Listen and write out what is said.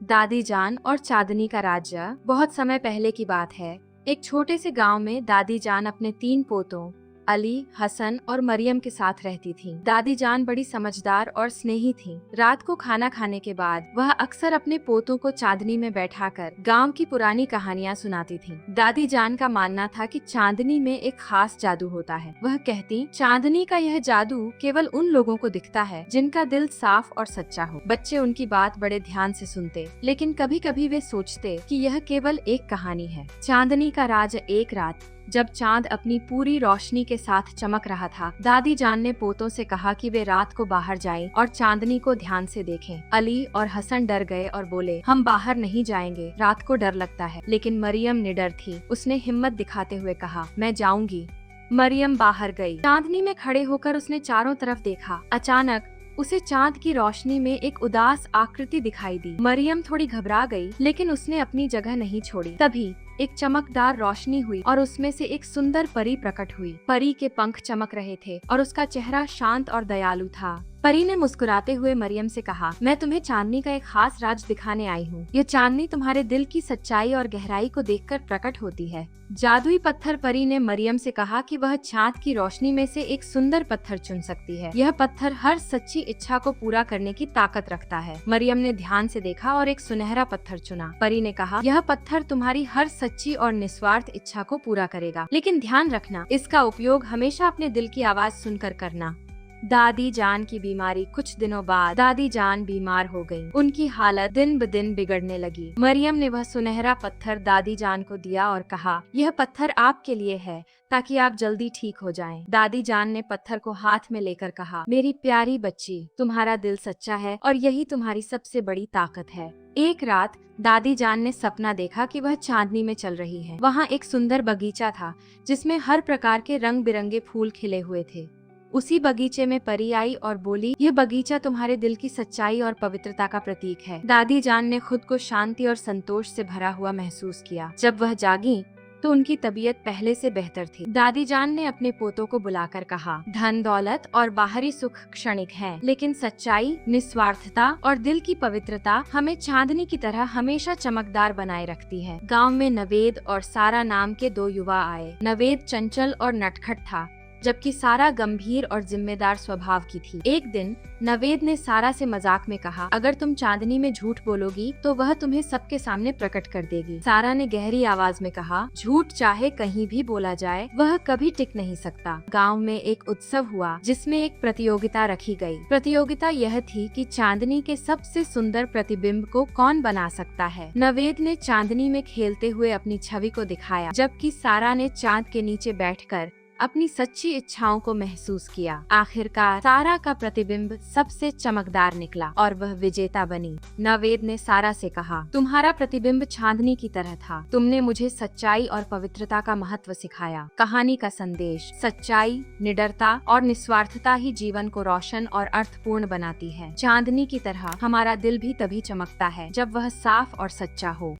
दादी जान और चांदनी का राज्य। बहुत समय पहले की बात है। एक छोटे से गांव में दादी जान अपने 3 पोतों अली, हसन और मरियम के साथ रहती थीं। दादी जान बड़ी समझदार और स्नेही थीं। रात को खाना खाने के बाद वह अक्सर अपने पोतों को चांदनी में बैठाकर गांव की पुरानी कहानियां सुनाती थीं। दादी जान का मानना था कि चांदनी में एक खास जादू होता है। वह कहती, चांदनी का यह जादू केवल उन लोगों को दिखता है जिनका दिल साफ और सच्चा हो। बच्चे उनकी बात बड़े ध्यान से सुनते, लेकिन कभी कभी वे सोचते कि यह केवल एक कहानी है। चांदनी का राज। एक रात जब चांद अपनी पूरी रोशनी के साथ चमक रहा था, दादी जान ने पोतों से कहा कि वे रात को बाहर जाएं और चांदनी को ध्यान से देखें। अली और हसन डर गए और बोले, हम बाहर नहीं जाएंगे, रात को डर लगता है। लेकिन मरियम निडर थी। उसने हिम्मत दिखाते हुए कहा, मैं जाऊंगी। मरियम बाहर गई। चांदनी में खड़े होकर उसने चारों तरफ देखा। अचानक उसे चांद की रोशनी में एक उदास आकृति दिखाई दी। मरियम थोड़ी घबरा गई, लेकिन उसने अपनी जगह नहीं छोड़ी। तभी एक चमकदार रोशनी हुई और उसमें से एक सुंदर परी प्रकट हुई। परी के पंख चमक रहे थे और उसका चेहरा शांत और दयालु था। परी ने मुस्कुराते हुए मरियम से कहा, मैं तुम्हें चांदनी का एक खास राज दिखाने आई हूँ। यह चांदनी तुम्हारे दिल की सच्चाई और गहराई को देखकर प्रकट होती है। जादुई पत्थर। परी ने मरियम से कहा कि वह चांद की रोशनी में से एक सुंदर पत्थर चुन सकती है। यह पत्थर हर सच्ची इच्छा को पूरा करने की ताकत रखता है। मरियम ने ध्यान से देखा और एक सुनहरा पत्थर चुना। परी ने कहा, यह पत्थर तुम्हारी हर सच्ची और निस्वार्थ इच्छा को पूरा करेगा, लेकिन ध्यान रखना, इसका उपयोग हमेशा अपने दिल की आवाज सुनकर करना। दादी जान की बीमारी। कुछ दिनों बाद दादी जान बीमार हो गयी। उनकी हालत दिन ब दिन बिगड़ने लगी। मरियम ने वह सुनहरा पत्थर दादी जान को दिया और कहा, यह पत्थर आपके लिए है ताकि आप जल्दी ठीक हो जाएं। दादी जान ने पत्थर को हाथ में लेकर कहा, मेरी प्यारी बच्ची, तुम्हारा दिल सच्चा है और यही तुम्हारी सबसे बड़ी ताकत है। एक रात दादी जान ने सपना देखा कि वह चांदनी में चल रही है। वहाँ एक सुंदर बगीचा था जिसमें हर प्रकार के रंग बिरंगे फूल खिले हुए थे। उसी बगीचे में परी आई और बोली, यह बगीचा तुम्हारे दिल की सच्चाई और पवित्रता का प्रतीक है। दादी जान ने खुद को शांति और संतोष से भरा हुआ महसूस किया। जब वह जागी तो उनकी तबीयत पहले से बेहतर थी। दादी जान ने अपने पोतों को बुलाकर कहा, धन दौलत और बाहरी सुख क्षणिक हैं, लेकिन सच्चाई, निस्वार्थता और दिल की पवित्रता हमें चांदनी की तरह हमेशा चमकदार बनाए रखती है। गांव में नवेद और सारा नाम के 2 युवा आए। नवेद चंचल और नटखट था, जबकि सारा गंभीर और जिम्मेदार स्वभाव की थी। एक दिन नवेद ने सारा से मजाक में कहा, अगर तुम चांदनी में झूठ बोलोगी तो वह तुम्हें सबके सामने प्रकट कर देगी। सारा ने गहरी आवाज में कहा, झूठ चाहे कहीं भी बोला जाए, वह कभी टिक नहीं सकता। गांव में एक उत्सव हुआ जिसमें एक प्रतियोगिता रखी गई। प्रतियोगिता यह थी कि चांदनी के सबसे सुंदर प्रतिबिंब को कौन बना सकता है। नवेद ने चांदनी में खेलते हुए अपनी छवि को दिखाया, जबकि सारा ने चांद के नीचे बैठकर अपनी सच्ची इच्छाओं को महसूस किया। आखिरकार सारा का प्रतिबिंब सबसे चमकदार निकला और वह विजेता बनी। नवेद ने सारा से कहा, तुम्हारा प्रतिबिंब चांदनी की तरह था। तुमने मुझे सच्चाई और पवित्रता का महत्व सिखाया। कहानी का संदेश, सच्चाई, निडरता और निस्वार्थता ही जीवन को रोशन और अर्थपूर्ण बनाती है। चांदनी की तरह हमारा दिल भी तभी चमकता है जब वह साफ और सच्चा हो।